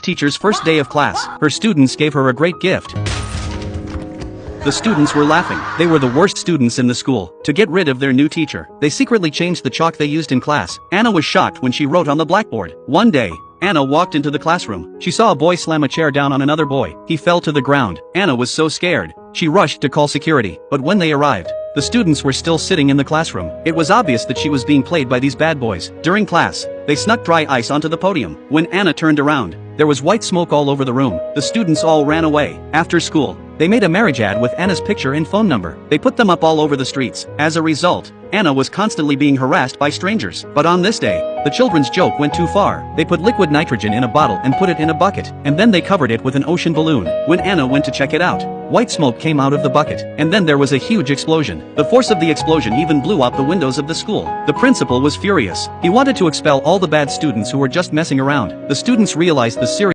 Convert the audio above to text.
Teacher's first day of class, her students gave her a great gift. The students were laughing. They were the worst students in the school. To get rid of their new teacher, they secretly changed the chalk they used in class. Anna was shocked when she wrote on the blackboard. One day, Anna walked into the classroom. She saw a boy slam a chair down on another boy. He fell to the ground. Anna was so scared. She rushed to call security, but when they arrived, the students were still sitting in the classroom. It was obvious that she was being played by these bad boys. During class, they snuck dry ice onto the podium. When Anna turned around, there was white smoke all over the room. The students all ran away. After school, they made a marriage ad with Anna's picture and phone number. They put them up all over the streets. As a result, Anna was constantly being harassed by strangers. But on this day, the children's joke went too far. They put liquid nitrogen in a bottle and put it in a bucket, and then they covered it with an ocean balloon. When Anna went to check it out, white smoke came out of the bucket, and then there was a huge explosion. The force of the explosion even blew out the windows of the school. The principal was furious. He wanted to expel all the bad students who were just messing around. The students realized the serious